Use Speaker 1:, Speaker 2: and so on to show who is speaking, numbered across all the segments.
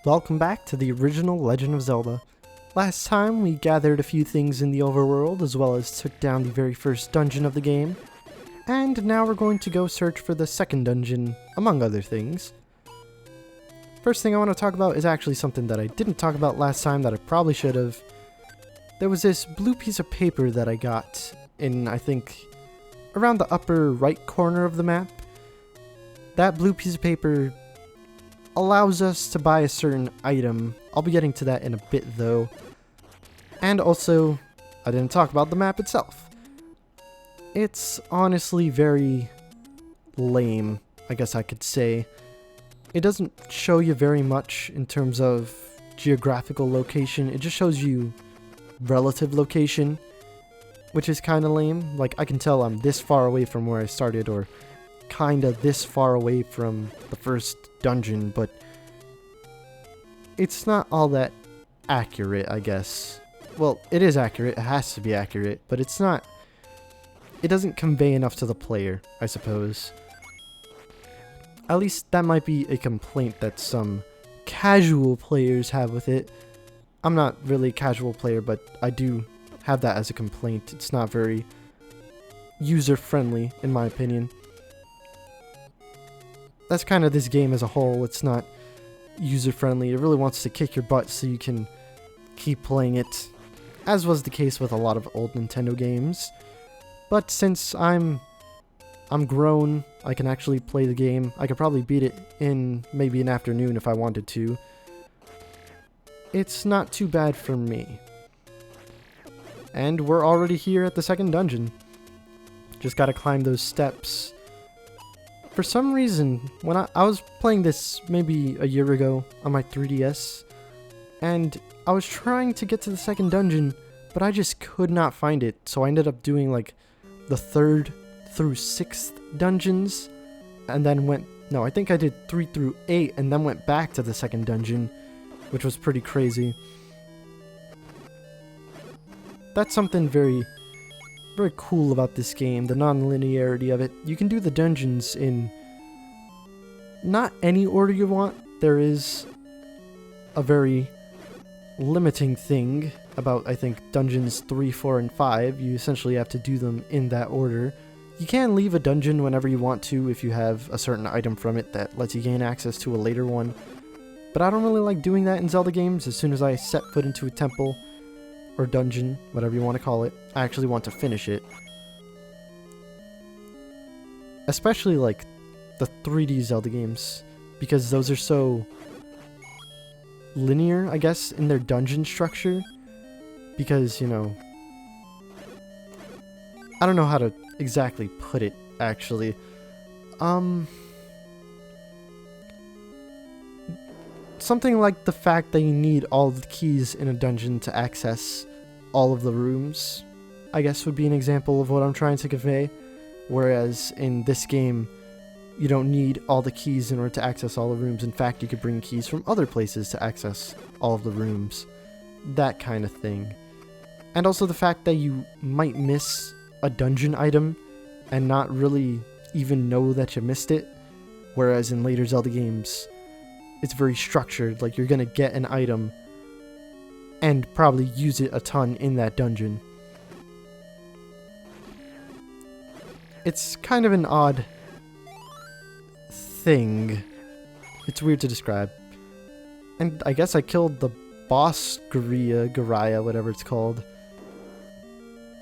Speaker 1: Welcome back to the original Legend of Zelda. Last time we gathered a few things in the overworld as well as took down the very first dungeon of the game, and now we're going to go search for the second dungeon, among other things. First thing I want to talk about is actually something that I didn't talk about last time that I probably should have. There was this blue piece of paper that I got in, I think, around the upper right corner of the map. That blue piece of paper allows us to buy a certain item. I'll be getting to that in a bit though. And also, I didn't talk about the map itself. It's honestly very lame, I guess I could say. It doesn't show you very much in terms of geographical location. It just shows you relative location, which is kind of lame. Like, I can tell I'm this far away from where I started, or kind of this far away from the first dungeon, but it's not all that accurate, I guess. Well, it is accurate, it has to be accurate, but it's not, it doesn't convey enough to the player, I suppose. At least that might be a complaint that some casual players have with it. I'm not really a casual player, but I do have that as a complaint. It's not very user-friendly, in my opinion. That's kind of this game as a whole. It's not user-friendly. It really wants to kick your butt so you can keep playing it, as was the case with a lot of old Nintendo games. But since I'm grown, I can actually play the game. I could probably beat it in maybe an afternoon if I wanted to. It's not too bad for me. And we're already here at the second dungeon. Just gotta climb those steps. For some reason, when I was playing this maybe a year ago on my 3DS, and I was trying to get to the second dungeon, but I just could not find it, so I ended up doing like the 3rd through 6th dungeons, and then I think I did 3 through 8, and then went back to the second dungeon, which was pretty crazy. That's something very cool about this game, the non-linearity of it. You can do the dungeons in not any order you want. There is a very limiting thing about, I think, dungeons 3, 4, and 5. You essentially have to do them in that order. You can leave a dungeon whenever you want to if you have a certain item from it that lets you gain access to a later one. But I don't really like doing that in Zelda games. As soon as I set foot into a temple, or dungeon, whatever you want to call it, I actually want to finish it. Especially like the 3D Zelda games, because those are so linear, I guess, in their dungeon structure. Because, you know, I don't know how to exactly put it, actually. Something like the fact that you need all of the keys in a dungeon to access all of the rooms, I guess, would be an example of what I'm trying to convey. Whereas in this game, you don't need all the keys in order to access all the rooms. In fact, you could bring keys from other places to access all of the rooms. That kind of thing. And also the fact that you might miss a dungeon item and not really even know that you missed it. Whereas in later Zelda games, it's very structured. Like, you're gonna get an item and probably use it a ton in that dungeon. It's kind of an odd thing. It's weird to describe. And I guess I killed the boss Gariah, whatever it's called,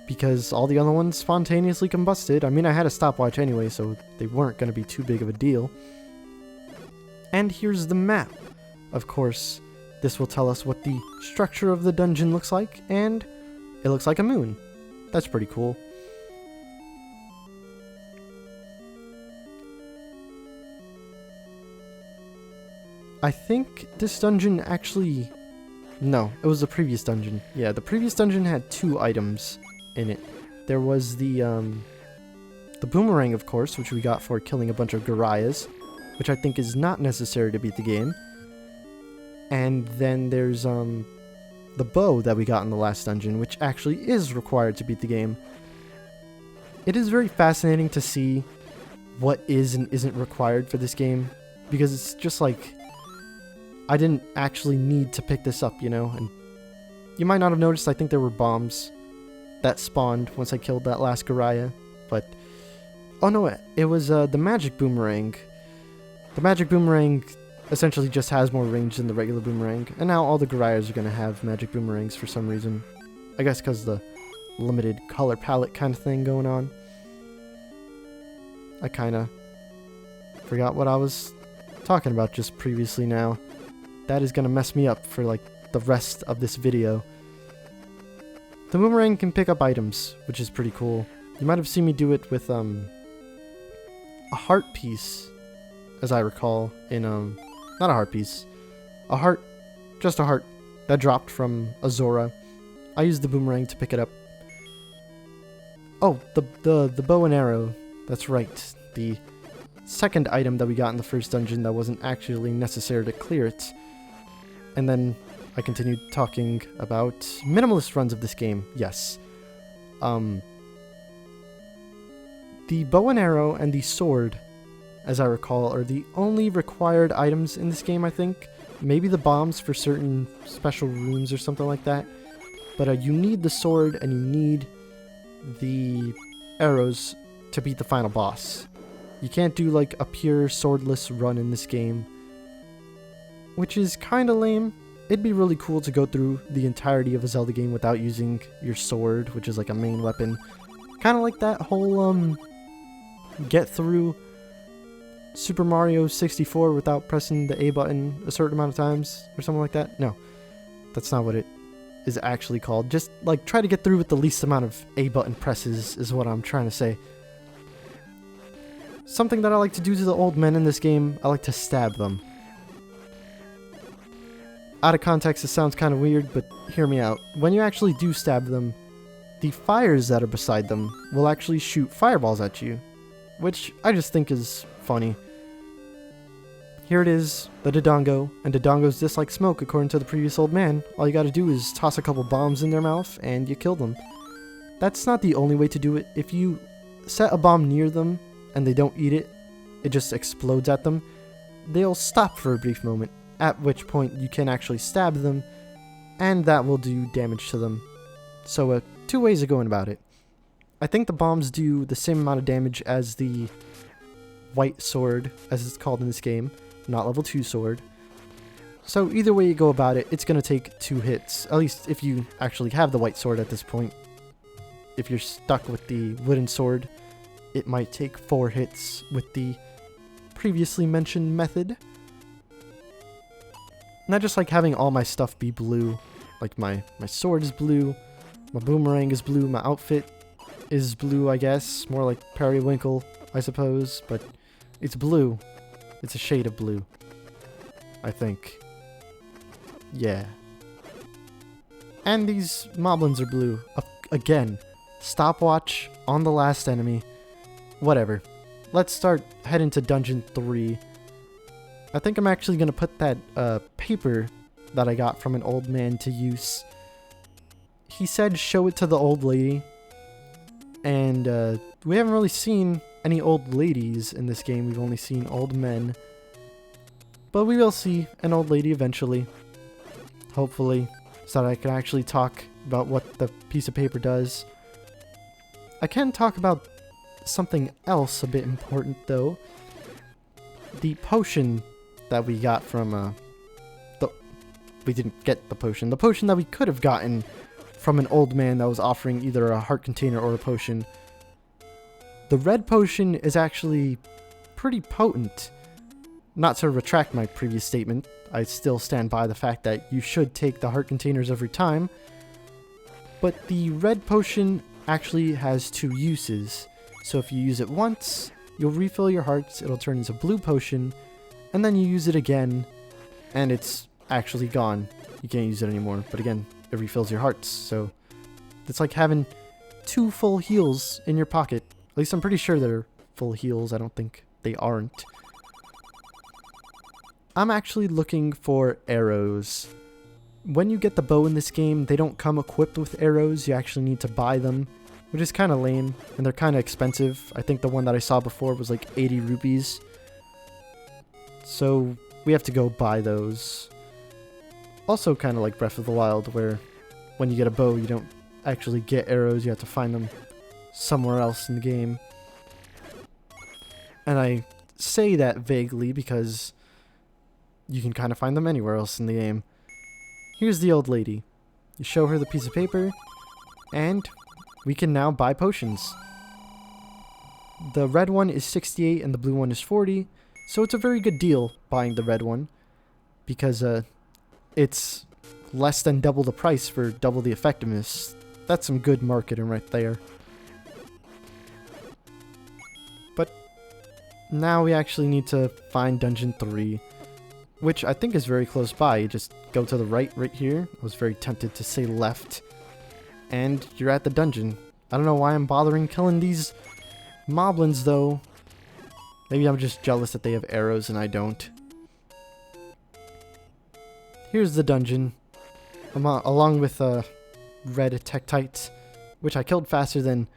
Speaker 1: because all the other ones spontaneously combusted. I mean, I had a stopwatch anyway, so they weren't going to be too big of a deal. And here's the map. Of course, this will tell us what the structure of the dungeon looks like, and it looks like a moon. That's pretty cool. I think this dungeon actually... No, it was the previous dungeon. Yeah, the previous dungeon had 2 items in it. There was the boomerang, of course, which we got for killing a bunch of Gariahs, which I think is not necessary to beat the game. And then there's the bow that we got in the last dungeon, which actually is required to beat the game. It is very fascinating to see what is and isn't required for this game, because it's just like I didn't actually need to pick this up, you know? And you might not have noticed, I think there were bombs that spawned once I killed that last Goriah, but... Oh no, it was the magic boomerang. The magic boomerang essentially just has more range than the regular boomerang, and now all the Goriahs are going to have magic boomerangs for some reason. I guess because the limited color palette kind of thing going on. I kind of forgot what I was talking about just previously now. That is going to mess me up for like the rest of this video. The boomerang can pick up items, which is pretty cool. You might have seen me do it with a heart piece, as I recall, in not a heart piece, a heart, just a heart that dropped from Azora. I used the boomerang to pick it up. Oh, the bow and arrow. That's right. The second item that we got in the first dungeon that wasn't actually necessary to clear it. And then I continued talking about minimalist runs of this game. Yes. The bow and arrow and the sword, as I recall, are the only required items in this game, I think. Maybe the bombs for certain special rooms or something like that. But you need the sword and you need the arrows to beat the final boss. You can't do like a pure swordless run in this game, which is kind of lame. It'd be really cool to go through the entirety of a Zelda game without using your sword, which is like a main weapon. Kind of like that whole get through Super Mario 64 without pressing the A button a certain amount of times or something like that. No, that's not what it is actually called. Just like try to get through with the least amount of A button presses is what I'm trying to say. Something that I like to do to the old men in this game, I like to stab them. Out of context, it sounds kind of weird, but hear me out. When you actually do stab them, the fires that are beside them will actually shoot fireballs at you, which I just think is funny. Here it is, the Dodongo, and Dodongos dislike smoke according to the previous old man. All you gotta do is toss a couple bombs in their mouth and you kill them. That's not the only way to do it. If you set a bomb near them and they don't eat it, it just explodes at them, they'll stop for a brief moment, at which point you can actually stab them, and that will do damage to them. So two ways of going about it. I think the bombs do the same amount of damage as the white sword, as it's called in this game, not level 2 sword. So either way you go about it, it's going to take 2 hits, at least if you actually have the white sword at this point. If you're stuck with the wooden sword, it might take 4 hits with the previously mentioned method. And I just like having all my stuff be blue. Like my sword is blue, my boomerang is blue, my outfit is blue, I guess. More like periwinkle, I suppose, but it's blue. It's a shade of blue, I think. Yeah. And these moblins are blue. Again, stopwatch on the last enemy. Whatever. Let's start heading to Dungeon 3. I think I'm actually going to put that paper that I got from an old man to use. He said show it to the old lady. And we haven't really seen any old ladies in this game. We've only seen old men. But we will see an old lady eventually. Hopefully. So that I can actually talk about what the piece of paper does. I can talk about something else a bit important though. The potion that we got from we didn't get the potion. The potion that we could have gotten from an old man that was offering either a heart container or a potion. The red potion is actually pretty potent. Not to retract my previous statement, I still stand by the fact that you should take the heart containers every time. But the red potion actually has 2 uses. So if you use it once, you'll refill your hearts, it'll turn into blue potion, and then you use it again, and it's actually gone. You can't use it anymore, but again, it refills your hearts, so it's like having 2 full heals in your pocket. At least I'm pretty sure they're full heals, I don't think they aren't. I'm actually looking for arrows. When you get the bow in this game, they don't come equipped with arrows, you actually need to buy them, which is kind of lame, and they're kind of expensive. I think the one that I saw before was like 80 rupees. So we have to go buy those. Also kind of like Breath of the Wild, where when you get a bow, you don't actually get arrows, you have to find them somewhere else in the game. And I say that vaguely because you can kind of find them anywhere else in the game. Here's the old lady. You show her the piece of paper, and we can now buy potions. The red one is 68 and the blue one is 40, so it's a very good deal buying the red one, because it's less than double the price for double the effectiveness. That's some good marketing right there. But now we actually need to find Dungeon 3, which I think is very close by. You just go to the right here. I was very tempted to say left. And you're at the dungeon. I don't know why I'm bothering killing these moblins though. Maybe I'm just jealous that they have arrows and I don't. Here's the dungeon. Along with red Tektites, which I killed faster than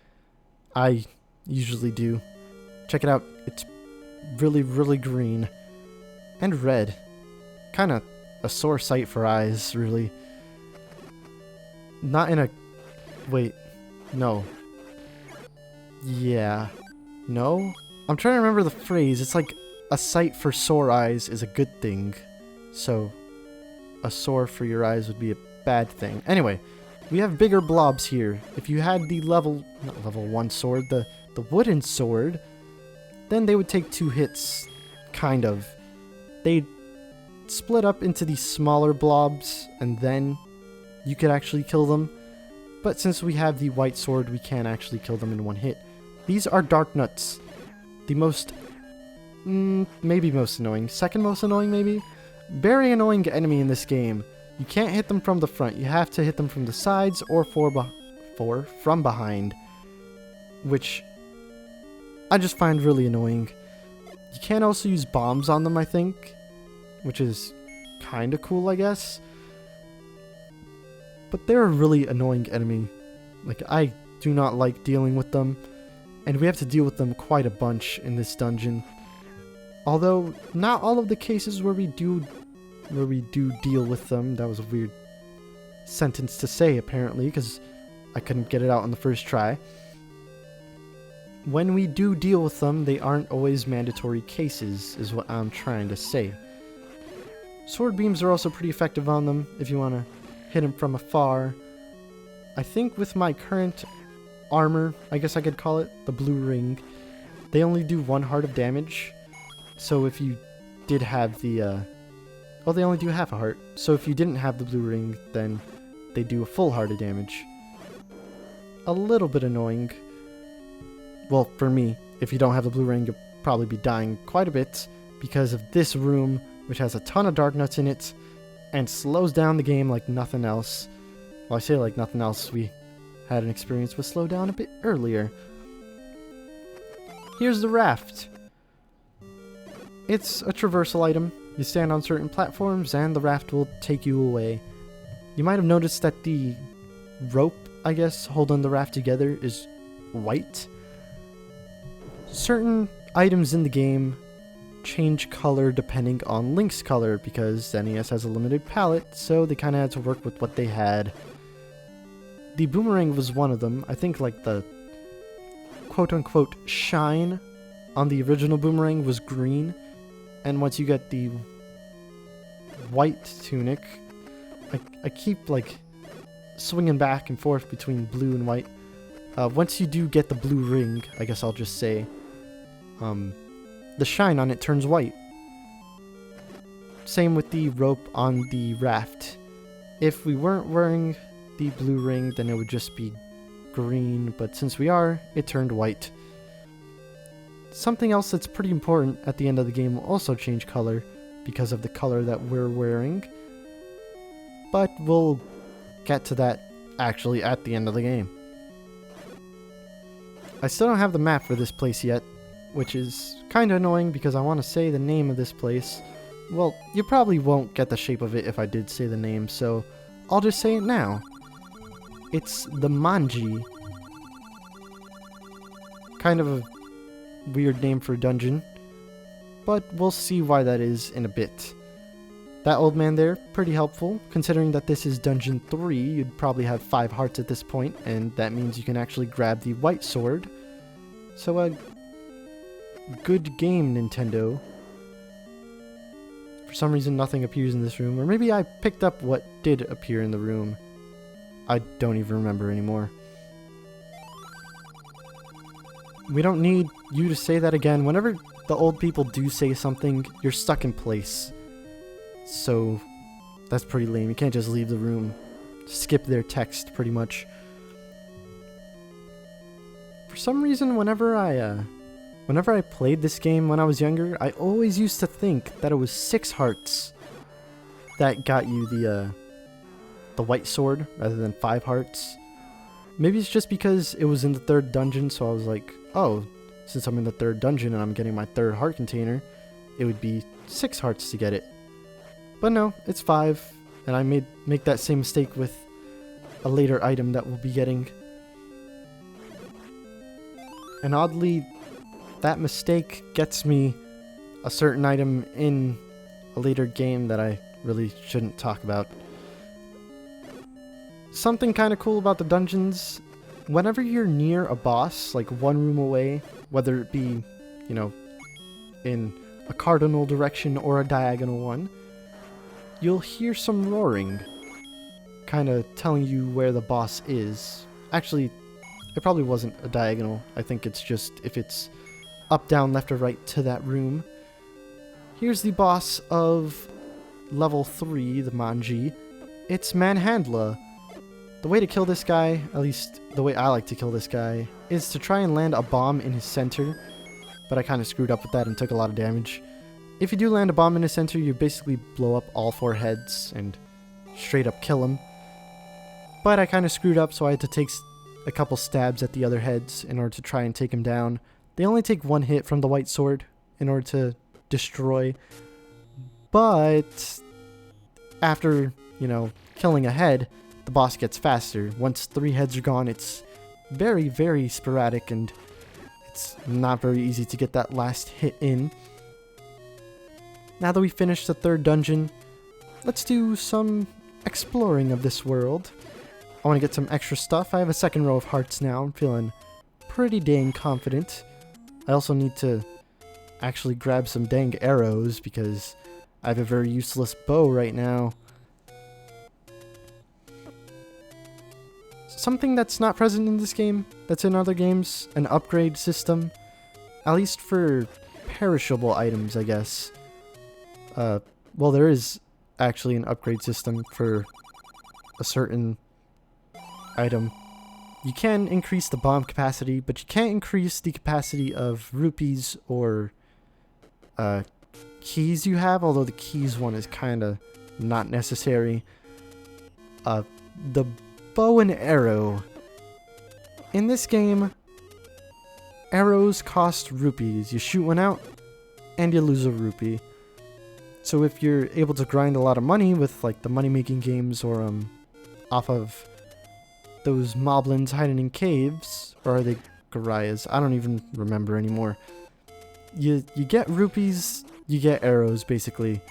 Speaker 1: I usually do. Check it out. It's really, really green. And red. Kind of a sore sight for eyes, really. Not in a... Wait. No. Yeah. No? I'm trying to remember the phrase. It's like a sight for sore eyes is a good thing. So, a sore for your eyes would be a bad thing. Anyway, we have bigger blobs here. If you had the not level 1 sword, the wooden sword, then they would take 2 hits. Kind of. They'd split up into these smaller blobs, and then you could actually kill them. But since we have the white sword, we can actually kill them in 1 hit. These are Dark Nuts. The most... maybe most annoying. Second most annoying, maybe? Very annoying enemy in this game. You can't hit them from the front. You have to hit them from the sides or from behind. Which I just find really annoying. You can also use bombs on them, I think. Which is kind of cool, I guess. But they're a really annoying enemy. Like, I do not like dealing with them. And we have to deal with them quite a bunch in this dungeon. Although, not all of the cases where we do deal with them. That was a weird sentence to say, apparently, because I couldn't get it out on the first try. When we do deal with them, they aren't always mandatory cases, is what I'm trying to say. Sword beams are also pretty effective on them, if you want to hit them from afar. I think with my current armor, I guess I could call it, the blue ring, they only do 1 heart of damage. So if you did have the, well, they only do half a heart. So if you didn't have the blue ring, then they do a full heart of damage. A little bit annoying. Well, for me, if you don't have the blue ring, you'll probably be dying quite a bit because of this room, which has a ton of Dark Nuts in it, and slows down the game like nothing else. Well, I say like nothing else, we had an experience with slow down a bit earlier. Here's the raft. It's a traversal item. You stand on certain platforms and the raft will take you away. You might have noticed that the rope, I guess, holding the raft together is white. Certain items in the game change color depending on Link's color because NES has a limited palette, so they kind of had to work with what they had. The boomerang was one of them. I think like the quote-unquote shine on the original boomerang was green, and once you get the white tunic, I keep like swinging back and forth between blue and white. Once you do get the blue ring, I guess I'll just say, the shine on it turns white. Same with the rope on the raft. If we weren't wearing the blue ring, then it would just be green, but since we are, it turned white. Something else that's pretty important at the end of the game will also change color because of the color that we're wearing, but we'll get to that actually at the end of the game. I still don't have the map for this place yet, which is kind of annoying because I want to say the name of this place. Well, you probably won't get the shape of it if I did say the name, so I'll just say it now. It's the Manji. Kind of a weird name for a dungeon, but we'll see why that is in a bit. That old man there, pretty helpful. Considering that this is Dungeon 3, you'd probably have 5 hearts at this point, and that means you can actually grab the white sword. So, good game, Nintendo. For some reason, nothing appears in this room, or maybe I picked up what did appear in the room. I don't even remember anymore. We don't need you to say that again. Whenever the old people do say something, you're stuck in place. So, that's pretty lame. You can't just leave the room. Skip their text, pretty much. For some reason, whenever I played this game when I was younger, I always used to think that it was 6 hearts that got you the white sword rather than 5 hearts. Maybe it's just because it was in the 3rd dungeon, so I was like, oh, since I'm in the 3rd dungeon and I'm getting my 3rd heart container, it would be 6 hearts to get it. But no, it's 5, and I make that same mistake with a later item that we'll be getting. And oddly, that mistake gets me a certain item in a later game that I really shouldn't talk about. Something kind of cool about the dungeons, whenever you're near a boss, like one room away, whether it be, you know, in a cardinal direction or a diagonal one, you'll hear some roaring, kind of telling you where the boss is. Actually, it probably wasn't a diagonal. I think it's just if it's up, down, left, or right to that room. Here's the boss of level 3, the Manji. It's Manhandla. The way to kill this guy, at least the way I like to kill this guy, is to try and land a bomb in his center. But I kind of screwed up with that and took a lot of damage. If you do land a bomb in his center, you basically blow up all 4 heads and straight up kill him. But I kind of screwed up, so I had to take a couple stabs at the other heads in order to try and take him down. They only take 1 hit from the white sword in order to destroy. But after, you know, killing a head, the boss gets faster. Once 3 heads are gone, it's very, very sporadic, and it's not very easy to get that last hit in. Now that we finished the 3rd dungeon, let's do some exploring of this world. I want to get some extra stuff. I have a 2nd row of hearts now. I'm feeling pretty dang confident. I also need to actually grab some dang arrows because I have a very useless bow right now. Something that's not present in this game, that's in other games, an upgrade system. At least for perishable items, I guess. Well, there is actually an upgrade system for a certain item. You can increase the bomb capacity, but you can't increase the capacity of rupees or keys you have, although the keys one is kind of not necessary. The bow and arrow. In this game, arrows cost rupees. You shoot one out, and you lose a rupee. So if you're able to grind a lot of money with like the money-making games or off of those moblins hiding in caves, or are they Garayas? I don't even remember anymore. You get rupees, you get arrows basically.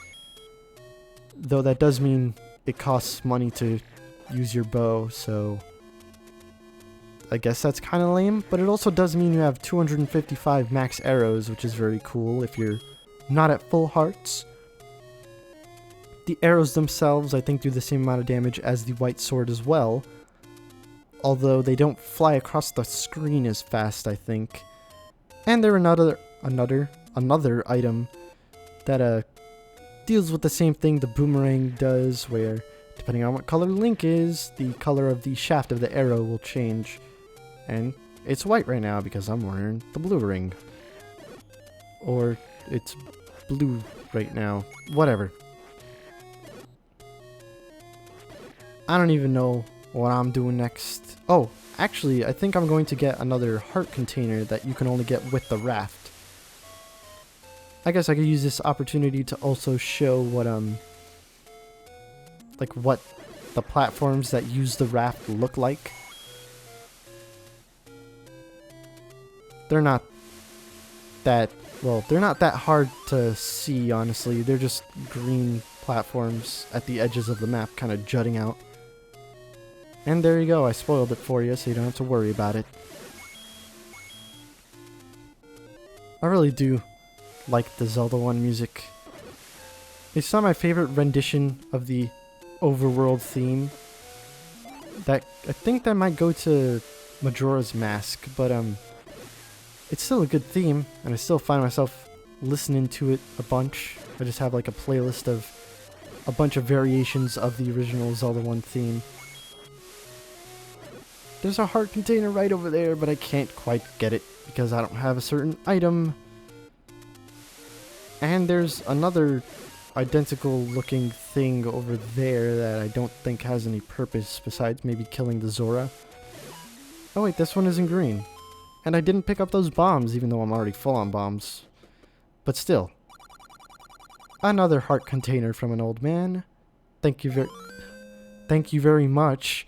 Speaker 1: Though that does mean it costs money to use your bow, so I guess that's kind of lame, but it also does mean you have 255 max arrows, which is very cool if you're not at full hearts. The arrows themselves, I think, do the same amount of damage as the white sword as well, although they don't fly across the screen as fast, I think. And they're another item that deals with the same thing the boomerang does, where depending on what color Link is, the color of the shaft of the arrow will change. And it's white right now because I'm wearing the blue ring. Or it's blue right now. Whatever. I don't even know what I'm doing next. Oh, actually, I think I'm going to get another heart container that you can only get with the raft. I guess I could use this opportunity to also show what what the platforms that use the raft look like. They're not that hard to see, honestly. They're just green platforms at the edges of the map kind of jutting out. And there you go, I spoiled it for you so you don't have to worry about it. I really do like the Zelda 1 music. It's not my favorite rendition of the overworld theme. I think that might go to Majora's Mask, but it's still a good theme, and I still find myself listening to it a bunch. I just have like a playlist of a bunch of variations of the original Zelda 1 theme. There's a heart container right over there, but I can't quite get it because I don't have a certain item. And there's another identical looking thing over there that I don't think has any purpose besides maybe killing the Zora. Oh wait, this one isn't green. And I didn't pick up those bombs even though I'm already full on bombs. But still. Another heart container from an old man. Thank you very much.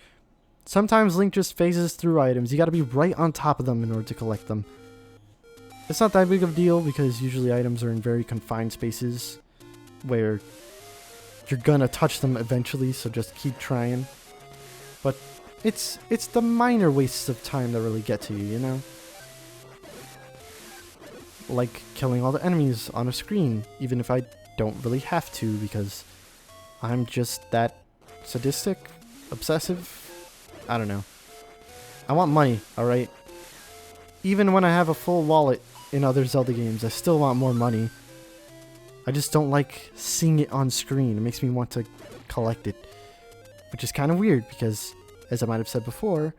Speaker 1: Sometimes Link just phases through items. You gotta be right on top of them in order to collect them. It's not that big of a deal because usually items are in very confined spaces where you're gonna touch them eventually, so just keep trying. But it's the minor wastes of time that really get to you, you know? Like killing all the enemies on a screen, even if I don't really have to because I'm just that sadistic, obsessive. I don't know. I want money, alright? Even when I have a full wallet in other Zelda games, I still want more money. I just don't like seeing it on screen. It makes me want to collect it. Which is kind of weird because, as I might have said before,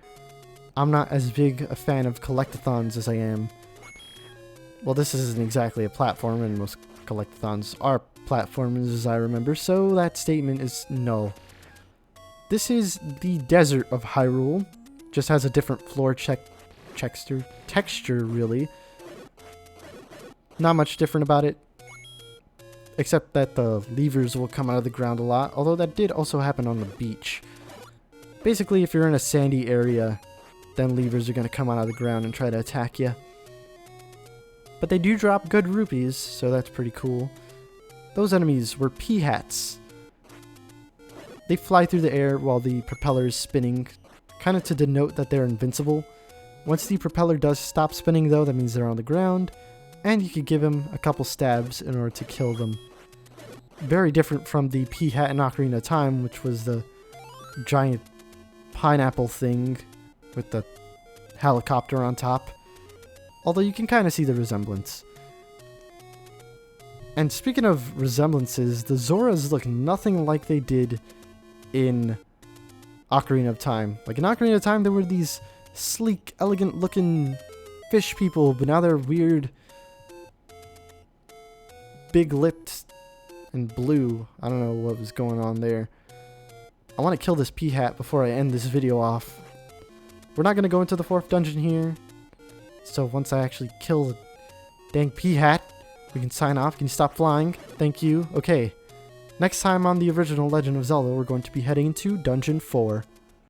Speaker 1: I'm not as big a fan of collectathons as I am. Well, this isn't exactly a platform, and most collectathons are platformers as I remember, so that statement is null. This is the desert of Hyrule. Just has a different floor texture, really. Not much different about it. Except that the levers will come out of the ground a lot, although that did also happen on the beach. Basically, if you're in a sandy area, then levers are going to come out of the ground and try to attack you. But they do drop good rupees, so that's pretty cool. Those enemies were pea-hats. They fly through the air while the propeller is spinning, kind of to denote that they're invincible. Once the propeller does stop spinning though, that means they're on the ground, and you could give them a couple stabs in order to kill them. Very different from the pea-hat in Ocarina of Time, which was the giant pineapple thing with the helicopter on top. Although you can kind of see the resemblance. And speaking of resemblances, the Zoras look nothing like they did in Ocarina of Time. Like in Ocarina of Time, there were these sleek, elegant looking fish people, but now they're weird, big lipped and blue. I don't know what was going on there. I want to kill this pea-hat before I end this video off. We're not going to go into the 4th dungeon here. So once I actually kill the dang pea-hat, we can sign off. Can you stop flying? Thank you. Okay. Next time on the original Legend of Zelda, we're going to be heading into Dungeon 4.